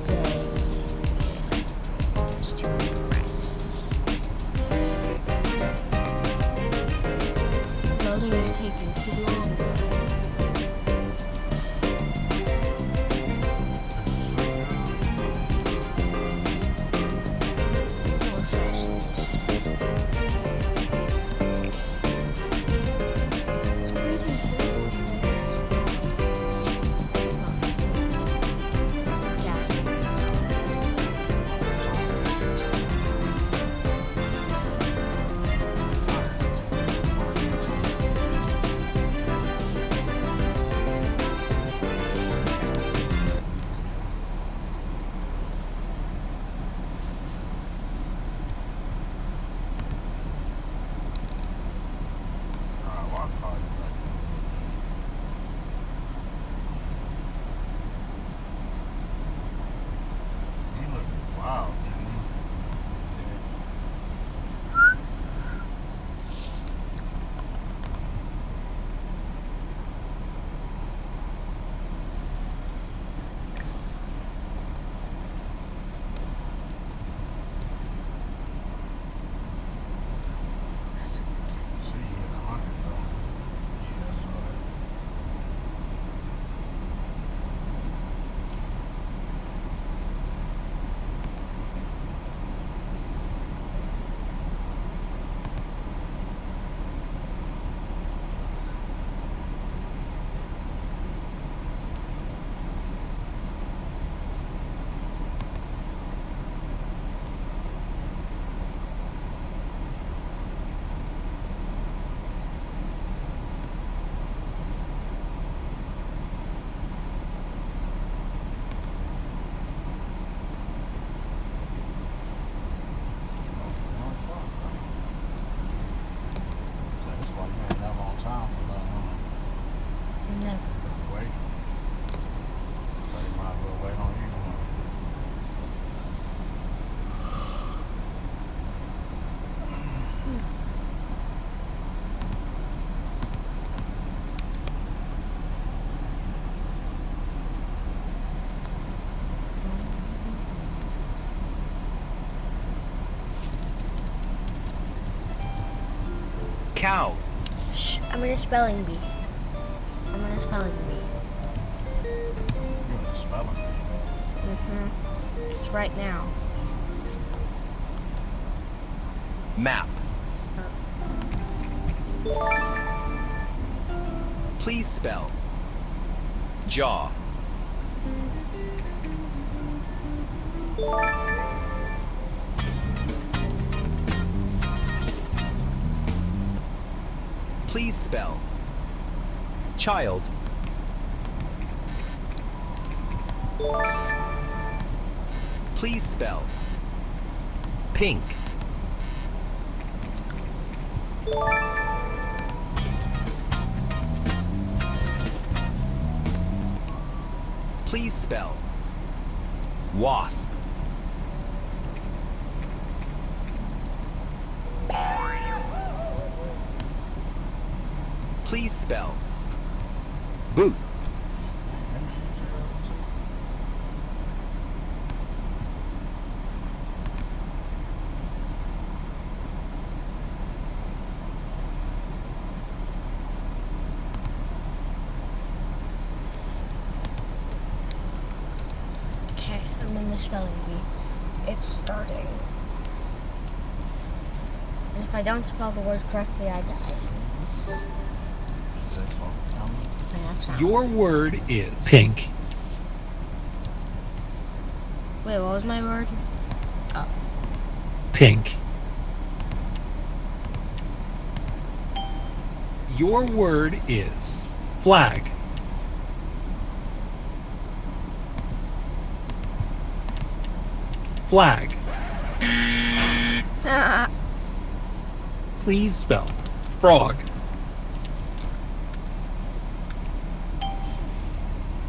Today, just to impress. Loading is taking too long. Cow. Shh, I'm in a spelling bee. I'm in a spelling bee. You're in a spelling bee. It's right now. Map. Please spell. Jaw. Please spell. Child. Please spell. Pink. Please spell. Wasp. Please spell. Boot. Okay, I'm in the spelling bee. It's starting. And if I don't spell the word correctly, I die. Your word is pink. Wait, what was my word? Oh. Pink. Your word is flag. Flag. Please spell frog.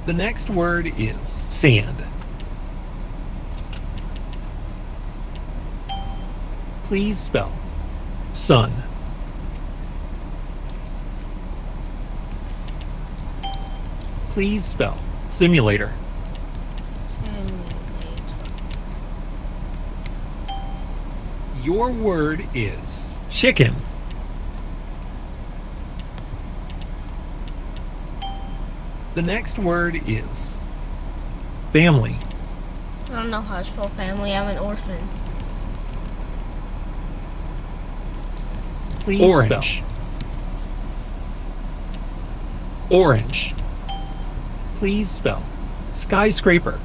The next word is sand. Please spell sun. Please spell simulator. Your word is chicken. The next word is family. I don't know how to spell family. I'm an orphan. Please orange. Spell. Orange. Please spell skyscraper.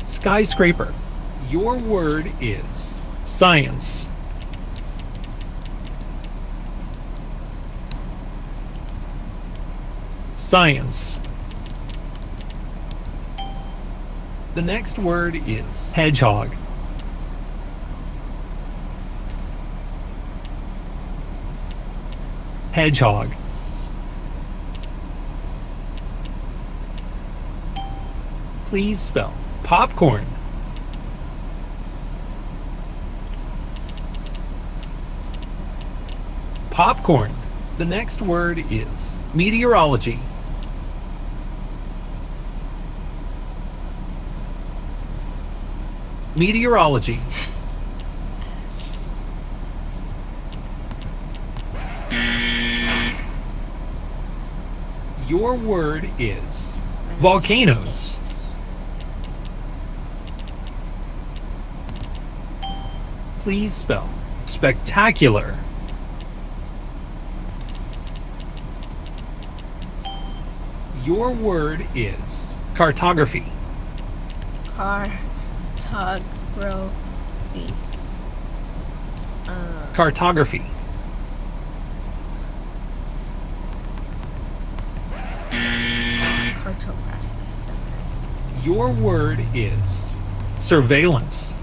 Skyscraper. Your word is science. Science. The next word is hedgehog. Hedgehog. Please spell popcorn. Popcorn. The next word is meteorology. Meteorology. Your word is volcanoes. Please spell spectacular. Your word is cartography. Cartography. Cartography. Cartography. Your word is surveillance.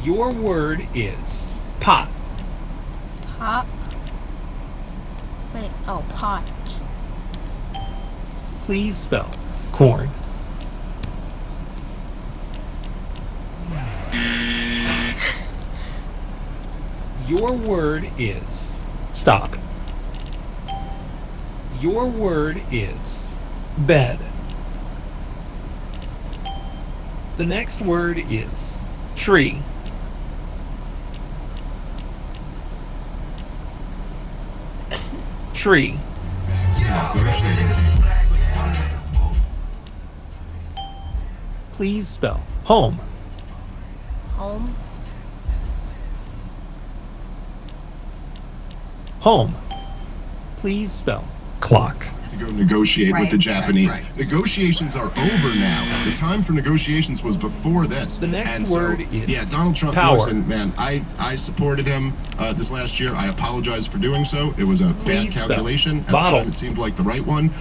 Your word is pot. Pop. Wait, oh, pot. Please spell corn. Your word is stop. Your word is bed. The next word is tree. Tree. Please spell home. Home. Home. Please spell clock. To go negotiate with the Japanese. right. Negotiations are over now. The time for negotiations was before this. The next and word so, is yeah, Donald Trump. power. Listen, man, I supported him this last year. I apologize for doing so. It was a bad Please spell calculation. At bottle. the time, it seemed like the right one.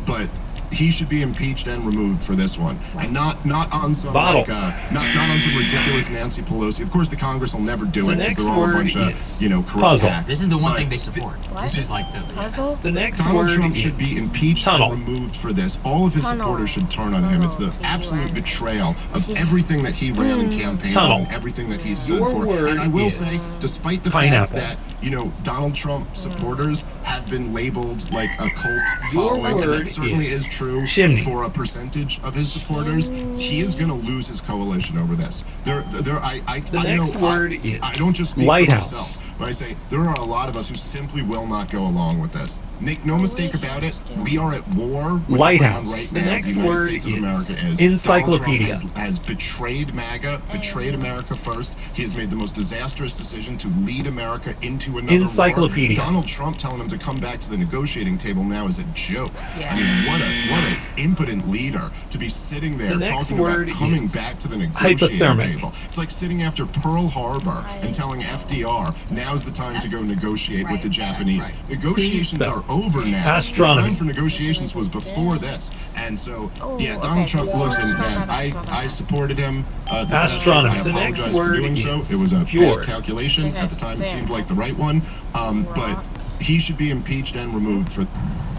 But he should be impeached and removed for this one, and not on some Bottle. like not on some ridiculous Nancy Pelosi. Of course, the Congress will never do The it. next They're all a word bunch of is corrupt puzzle. hacks. This is the one But thing they support. What? This is like the Puzzle? The next Donald word Trump is should be impeached tunnel. and removed for this. All of his Tunnel. supporters should turn on him. It's the Tunnel. absolute betrayal of everything that he ran and campaigned Tunnel. on, and everything that he stood Your for. word And I will is say, despite the pineapple. fact that Donald Trump supporters have been labeled like a cult Your following, and word that certainly is is true chimney. for a percentage of his supporters. He is going to lose his coalition over this. The I next know, word I is don't just speak lighthouse. for myself, but I say there are a lot of us who simply will not go along with this. Make no mistake about it, we are at war with Lighthouse. Iran right The now. next United word States of is America is. encyclopedia. Donald Trump has betrayed MAGA, betrayed America first. He has made the most disastrous decision to lead America into another Encyclopedia. war. Donald Trump telling him to come back to the negotiating table now is a joke. Yeah. I mean, what an impotent leader to be sitting there The next talking word about coming is back to the negotiating hypothermic. table. It's like sitting after Pearl Harbor and telling FDR, now's the time to go negotiate with the Japanese. Negotiations spell. are over now. Astronomy. The time for negotiations was before this. And so, yeah, Donald okay. Trump, listen, It's not man, that bad, it's not that I bad. supported him. This last Astronomy. year. I The next apologize for word doing so. is It was a fjord. bad calculation. Okay, At the time, it there. seemed like the right one. But he should be impeached and removed for...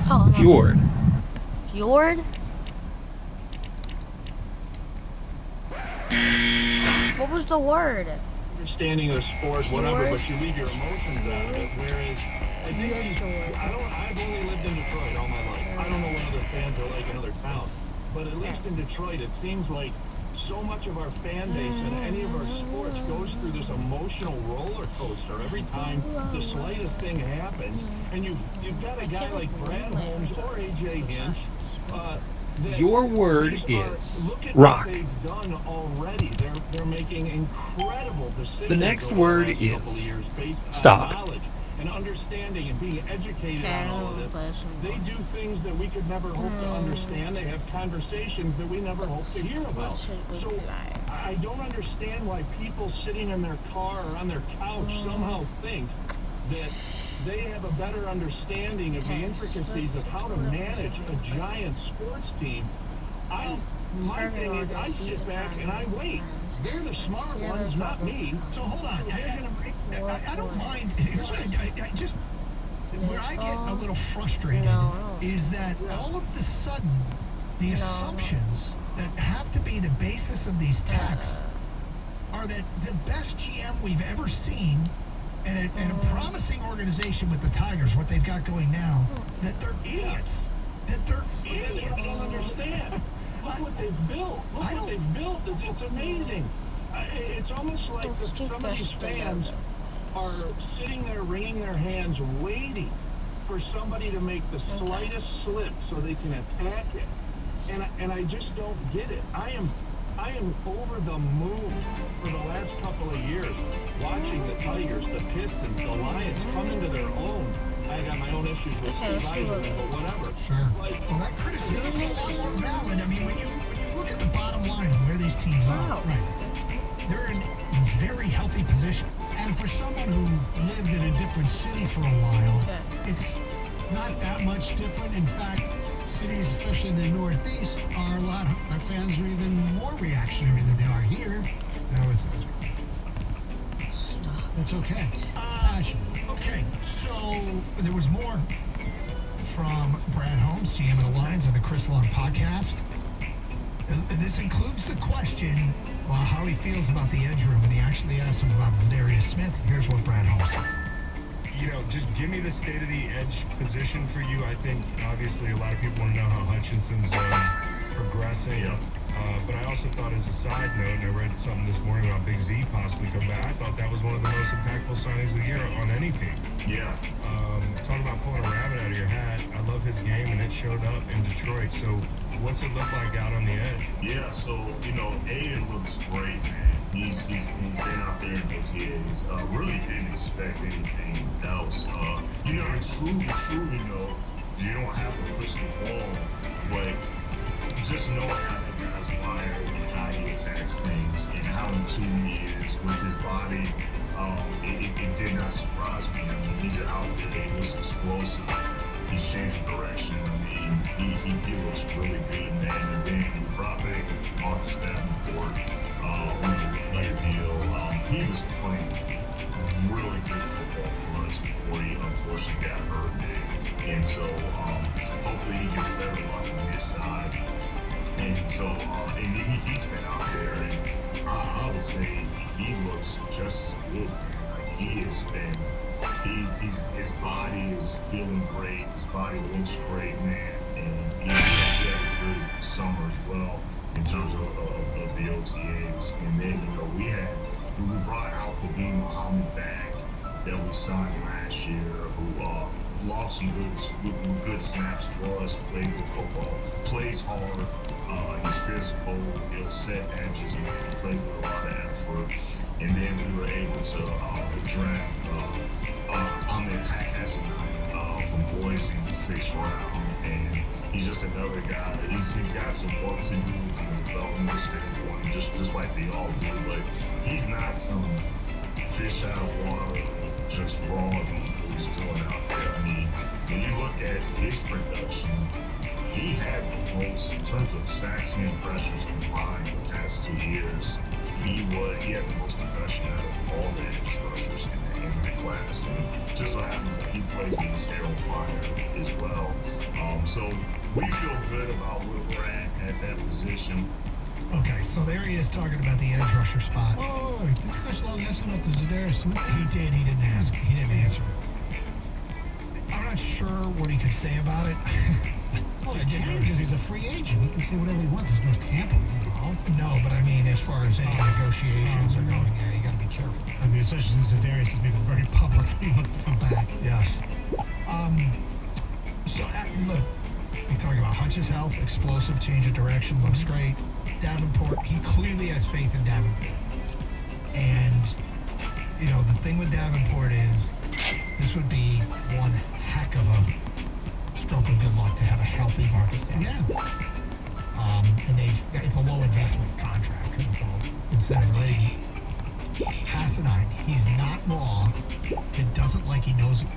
Oh, Fjord. Fjord? What was the word? Understanding of sport, whatever, but you leave your emotions out of it. Whereas I think I've only lived in Detroit all my life. I don't know what other fans are like in other towns, but at least in Detroit, it seems like so much of our fan base and any of our sports goes through this emotional roller coaster every time the slightest thing happens. And you've got a guy like Brad Holmes or AJ Hinch. Your word is Look at rock. what they've done already. They're making incredible decisions. The next over word the last couple of is years based on stop. knowledge and understanding and being educated on all of this. They do things that we could never hope to understand. They have conversations that we never hope to hear about. So I don't understand why people sitting in their car or on their couch somehow think that they have a better understanding of the intricacies of how to manage a giant sports team. My thing is, I sit back and I wait. They're the smart ones, not me. So hold on. I don't mind. I just where I get a little frustrated is that all of the sudden the assumptions that have to be the basis of these texts are that the best GM we've ever seen and a promising organization with the Tigers, what they've got going now, that they're idiots. That they're idiots. I don't understand. Look what they've built. Look what they've built. It's amazing. It's almost like some of these fans are sitting there wringing their hands waiting for somebody to make the slightest slip so they can attack it. And I just don't get it. I am over the moon for the last couple of years watching the Tigers, the Pistons, the Lions come into their own. I got my own issues with Steve Eisenman, but whatever. Sure. Well, that criticism is a lot more valid. I mean, when you look at the bottom line of where these teams are, right, they're in very healthy positions. And for someone who lived in a different city for a while, it's not that much different. In fact, cities, especially in the Northeast, are their fans are even more reactionary than they are here. No, it's not. That's okay. It's passion. Okay, so there was more from Brad Holmes, GM of the Lions, on the Chris Long podcast. This includes the question, well, how he feels about the edge room, and he actually asked him about Zadarius Smith. Here's what Brad Holmes said. You know, just give me the state of the edge position for you. I think, obviously, a lot of people want to know how Hutchinson's progressing. Yeah. But I also thought, as a side note, and I read something this morning about Big Z possibly coming back, I thought that was one of the most impactful signings of the year on any team. Yeah. Talking about pulling a rabbit out of your hat, I love his game, and it showed up in Detroit. So what's it look like out on the edge? Yeah, so, Aiden looks great, man. He's been out there in OTAs. Really didn't expect anything else. Truly, you don't have a crystal ball, but just knowing how the guy's wired and how he attacks things and how in tune he is with his body, it did not surprise me. I mean, he's out there, he looks explosive. He's changing direction. I mean, he looks really good, man. And then Robert Marcus Davenport, on the later deal, he was playing really good football for us before he unfortunately got hurt. And so hopefully he gets better luck on this side. And so and he's been out there, and I would say he looks just as good, man. Like he has been. His body is feeling great. His body looks great, man. And he had a good summer as well in terms of the OTAs. And then, we brought Al-Qadim Muhammad back that we signed last year, who lost some good snaps for us, played good football, plays hard, he's physical, he'll set edges, and he plays with a lot of effort. And then we were able to draft Ahmed Hassan from Boise in the 6th round. And he's just another guy. He's got some work to do from a development standpoint, just like they all do. But he's not some fish out of water, just raw what he's doing out there. I mean, when you look at his production, he had the most in terms of sacks and pressures combined the past 2 years. He had the most production out of all the edge rushers in the class. And just so happens that he plays with his hair on fire as well. So we feel good about where we're at that position. Okay, so there he is talking about the edge rusher spot. Oh, did Chris Long ask him about the Zadarius Smith? He did. He didn't ask. He didn't answer. I'm not sure what he could say about it. Well, he can because he's a free agent. He can say whatever he wants. There's no tampering involved. No, but I mean, as far as any negotiations are going, yeah, you got to be careful. I mean, especially since Zadarius has made it very public that he wants to come back. Yes. So, look, you're talking about Hutch's health, explosive, change of direction, looks great. Davenport, he clearly has faith in Davenport. And, you know, the thing with Davenport is this would be one heck of a stroke of good luck to have a healthy Marcus Davenport. Yeah. And it's a low investment contract because it's all incentive related. Hassanine, he's not raw. It doesn't look like he knows what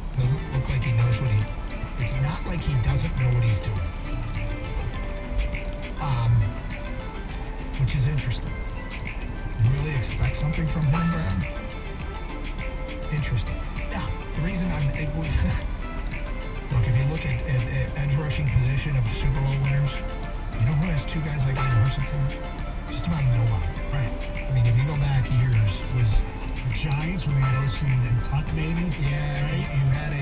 it's not like he doesn't know what he's doing. Which is interesting. Really expect something from him, Brad? Interesting. Now, the reason look, if you look at edge rushing position of Super Bowl winners, you know who has two guys like Aiden Hutchinson? Just about nobody. Right. I mean, if you go back years, was the Giants when they had Ocean and Tuck, maybe? Yeah, right. You had a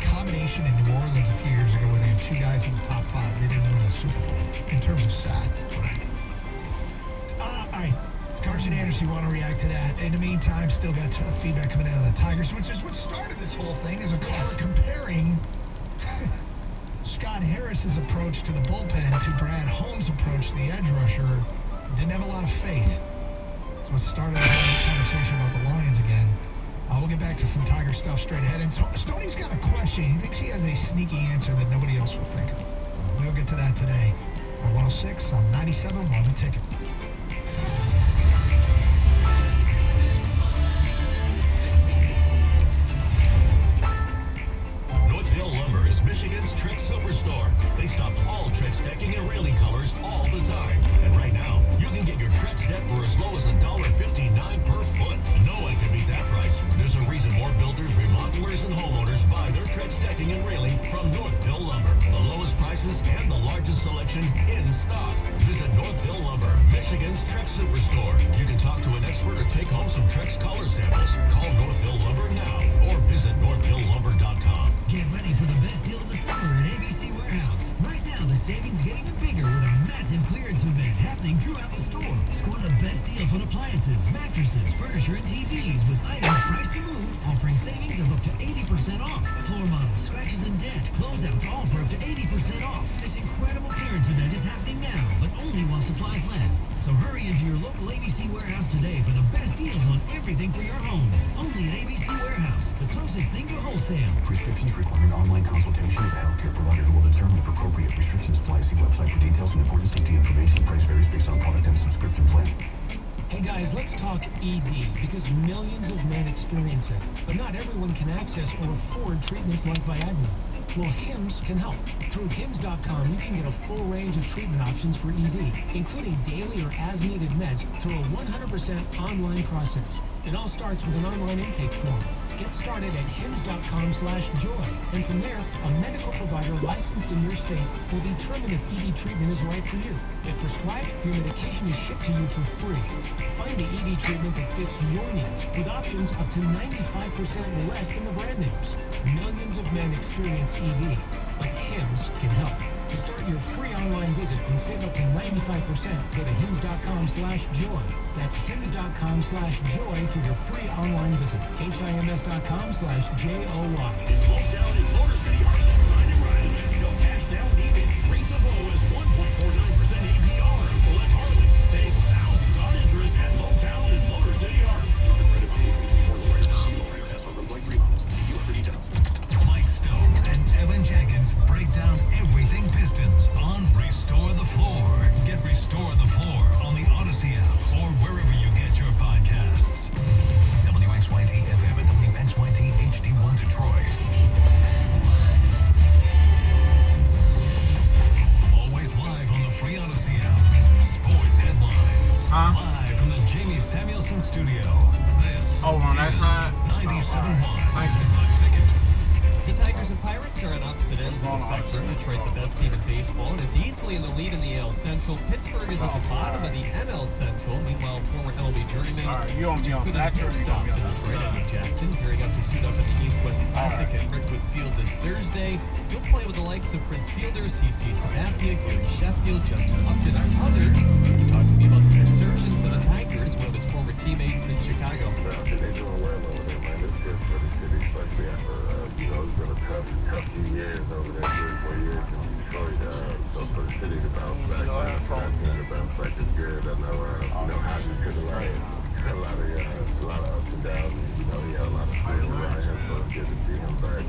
combination in New Orleans a few years ago where they had two guys in the top 5. They didn't win the Super Bowl in terms of sacks. Right. All right. It's Carson Anderson. You want to react to that? In the meantime, still got feedback coming out of the Tigers, which is what started this whole thing, is a caller comparing Scott Harris's approach to the bullpen to Brad Holmes' approach to the edge rusher. Didn't have a lot of faith. That's what started the whole conversation about the Lions again. We'll get back to some Tiger stuff straight ahead. And Stoney's got a question. He thinks he has a sneaky answer that nobody else will think of. We'll get to that today. On 106, on 97, on the ticket. Northville Lumber is Michigan's Trex Superstore. They stock all Trex decking and railing colors all the time. And right now, you can get your Trex deck for as low as $1.59 per foot. No one can beat that price. There's a reason more builders, remodelers, and homeowners buy their Trex decking and railing from Northville Lumber. The lowest prices and the largest selection in stock. Visit Northville Lumber, Michigan's Trex Superstore. You can talk to an expert or take home some Trex color samples. Call Northville Lumber now or visit northvillelumber.com. Get ready for the best deal of the summer at ABC Warehouse. Right now, the savings get even bigger with our massive clearance event happening throughout the store. Score the best deals on appliances, mattresses, furniture, and TVs with items priced to move, offering savings of up to 80% off. Floor models, scratches and dent, closeouts, all for up to 80% off. This incredible clearance event is happening now, but only while supplies last. So hurry into your local ABC Warehouse today for the best deals on everything for your home. Only at ABC Warehouse, the closest thing to wholesale. Prescriptions require an online consultation with a healthcare provider who will determine if appropriate. Restrictions apply. See website for details and important safety information. Price varies based on product and subscription plan. Hey guys, let's talk ED, because millions of men experience it, but not everyone can access or afford treatments like Viagra. Well, Hims can help. Through Hims.com, you can get a full range of treatment options for ED, including daily or as-needed meds through a 100% online process. It all starts with an online intake form. Get started at hims.com/joy, and from there, a medical provider licensed in your state will determine if ED treatment is right for you. If prescribed, your medication is shipped to you for free. Find the ED treatment that fits your needs, with options up to 95% less than the brand names. Millions of men experience ED, but Hims can help. To start your free online visit and save up to 95%, go to hims.com/joy. That's hims.com/joy for your free online visit. HIMS.com/JOY. It's hometown in Motor City Heartland. Ride and ride. No cash down needed. Rates as low as 1.49% APR on select Harley. Save thousands on interest at Hometown in Motor City Heartland. Credit on like 3 months. See dealer for details. Mike Stone and Evan Jenkins break down everything Samuelson Studio. This on that side? 97.1. The Ticket. The Tigers and Pirates are on opposite ends of the spectrum. Detroit, the best team in baseball, and is easily in the lead in the AL Central. Pittsburgh is at the bottom of the NL Central. Meanwhile, former MLB journeyman stops in Detroit, Edwin Jackson, gearing up to suit up at the East-West Classic at Brickwood Field this Thursday. He'll play with the likes of Prince Fielder, CC Sabathia, Gary Sheffield, Justin Upton, and others. He talked to me about the resurgence of the Tigers, one of his former teammates in Chicago. They're doing well over there, man. It's good for the city, especially after, it's been a tough few years over there, 3 or 4 years in Detroit. So for the city to bounce back, for that team to bounce back is good. I know Hodges took a lot of ups and downs. And, he had a lot of skills around him, so it's good to see him back,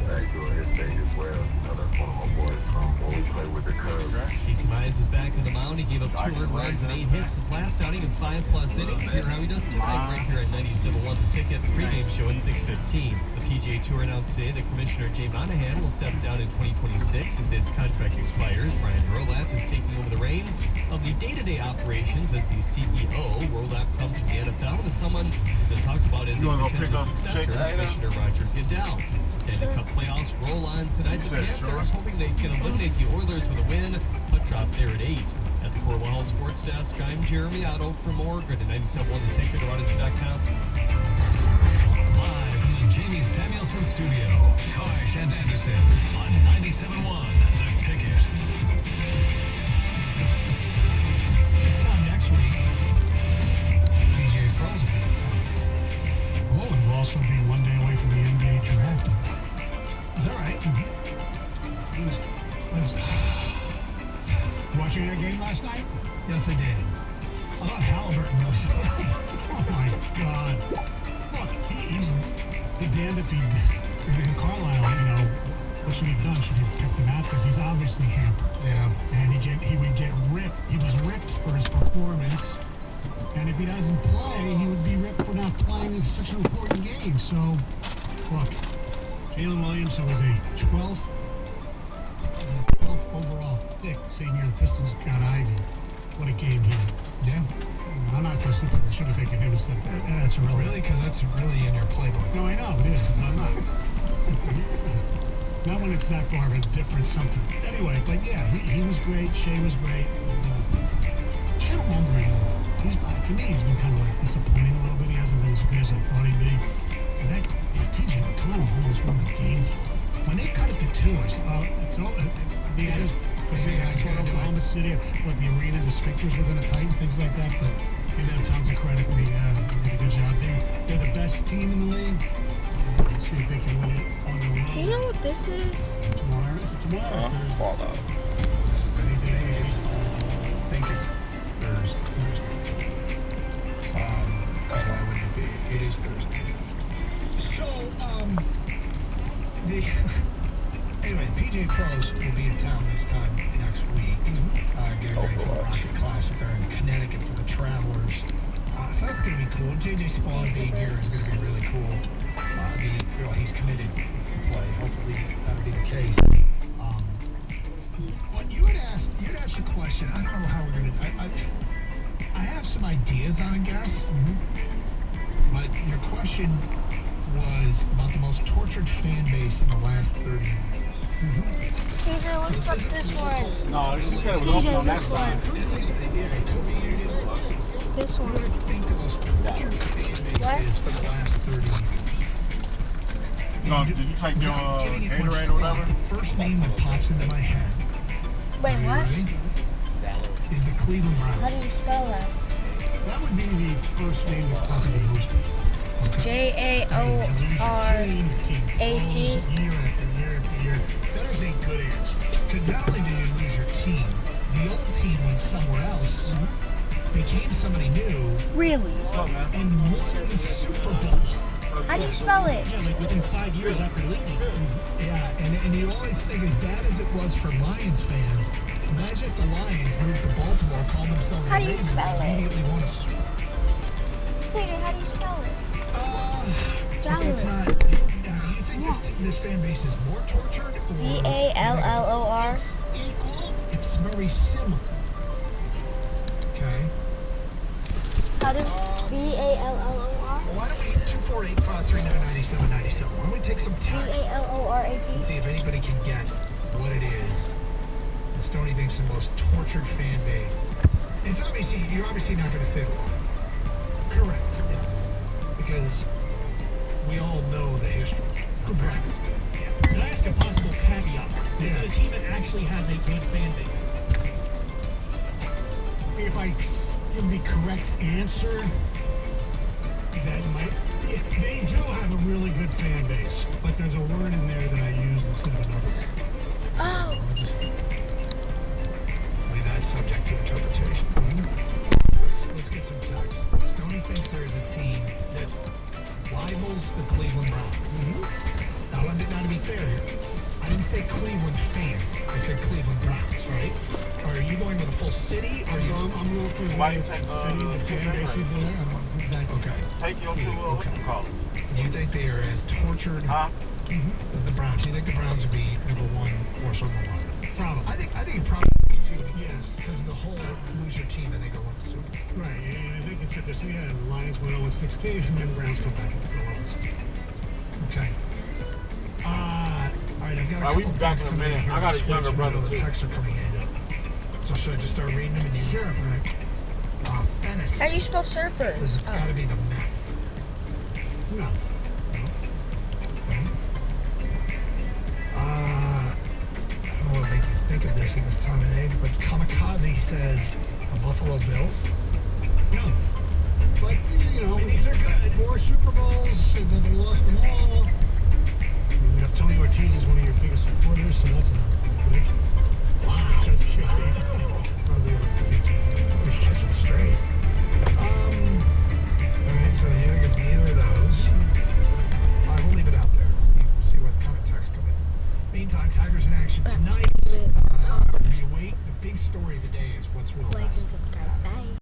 back doing his thing as well. That's one of my boys when we play with the Cubs. Casey Mize is back on the mound. He gave up 2 earned runs and 8 hits his last outing in 5+ innings. Hear how he does tonight right here at 97.1 The Ticket, the pregame show at 6:15. The PGA Tour announced today that Commissioner Jay Monahan will step down in 2026 as its contract expires. Brian Rolapp is taking over the reins of the day-to-day operations as the CEO. Rolapp comes from the NFL and is someone that talked about as a potential successor to Commissioner Roger Goodell. The Stanley Cup playoffs roll on tonight. The Panthers hoping they can eliminate the Oilers with a win. Puck drop there at 8. At the Corwell Health Sports Desk, I'm Jeremy Otto for more. Go to 97.1 The Ticket or Odyssey.com. Live from the Jamie Samuelson Studio, Karsh and Anderson on 97.1 The Ticket. This time next week, PGA Pros will be in town. Oh, and we'll also be 1 day away from the NBA draft. Is that right? Watching that game last night? Yes, I did. I thought Halliburton was. Oh my God! Look, he's damned if Carlisle. What should he have done? Should he have kept him out? Because he's obviously hampered. Yeah. And he would get ripped. He was ripped for his performance. And if he doesn't play, he would be ripped for not playing in such an important game. So, look, Jalen Williams, who was a 12th overall pick the same year the Pistons got Ivy. What a game he had. Yeah. I'm not going to sit there. I should have taken him instead. That's really because that's really in your playbook. No, I know it is. No, I'm not. Not when it's that far of a difference something. Anyway, but yeah, he was great. Shea was great. Chet Holmgren, to me, he's been kind of like disappointing a little bit. He hasn't been as good as I thought he'd be. But TJ McConnell almost won the game. When they cut it to 2, I said, because they had Oklahoma City, the arena, the strictures were going to tighten, things like that. But give them tons of credit. They did a good job. They're the best team in the league. See if they can win it on their own. Do you know what this is? Tomorrow? Is it tomorrow or Thursday? Fallout. I think it's Thursday. Why would it be? It is Thursday. So, anyway, PGA Pros will be in town this time next week. Getting ready for the Rocket Classic. They're in Connecticut for the Travelers. So that's going to be cool. JJ Spawn being here is going to be really cool. He's committed to play. Hopefully that'll be the case. But you had asked a question. I don't know how we're going to... I have some ideas on a guess. But your question was about the most tortured fan base in the last 30 years. Peter, what's up this one? No, she said it was PJ, on that side. This one. What? Is for the last 30 years. No, did you type your Gatorade or whatever? The first name that pops into my head. Wait, what? Is the Cleveland Browns. How do you spell that? That would be the first name that pops into most people. Jaorrat. Year after year after year. That is a good answer. Because not only did you lose your team, the old team went somewhere else, became somebody new, Really? and won the Super Bowl. How do you spell it? Yeah, like within 5 years after leaving. Yeah, and you always think, as bad as it was for Lions fans, imagine if the Lions moved to Baltimore, called themselves the Ravens, and immediately won a Super Bowl. Tater, how do you spell it? But that's not... you think this fan base is more tortured? Vallor. It's equal. It's very similar. Okay? How do B-A-L-L-O-R? Why don't we 248-539-9797? Why don't we take some text B-A-L-O-R-A-T? and see if anybody can get what it is that Stoney thinks the most tortured fan base. It's obviously, you're obviously not going to say the law. Correct. Because we all know the history. Correct. Can I ask a possible caveat? Is it a team that actually has a good fan base? If I give the correct answer, that might... They do have a really good fan base, but there's a word in there that I used instead of another word. Oh! We'll just leave that subject to interpretation. Let's get some text. Stoney thinks there is a team that rivals the Cleveland Browns. Now, to be fair here, I didn't say Cleveland fans. I said Cleveland Browns, right? Are you going with a full city? Or I'm going for the city, the fan base is there. Okay. Take your two, what's it called? You think they are as tortured as the Browns? You think the Browns would be number one or Super Bowl? Probably. I think it probably would be too. Yes, because of the whole lose your team and they go win the Super Bowl. Right, and they can sit there and say, yeah, the Lions went 0-16, and then the Browns come back and go 0-16. Okay. All right, I've got a All right, couple we be back in a things coming minute. here I got a on younger Twitch. brother, The too. texts are coming in. So should I just start reading them? And Sure. Right. Venice. How do you spell surfer? It's got to be the Mets. No. I don't want to make you think of this in this time and age, but Kamikaze says the Buffalo Bills. No. But, you know, I mean, these are good. 4 Super Bowls, and then they lost them all. You have Tony Ortiz is one of your biggest supporters, so that's a prediction. Wow. Just kidding. Probably Tony's catching straight. Alright, so you think it's neither of those. Alright, we'll leave it out there. See what kind of text come in. Meantime, Tigers in action tonight. We await the big story of the day is what's real. Like and subscribe. Bye.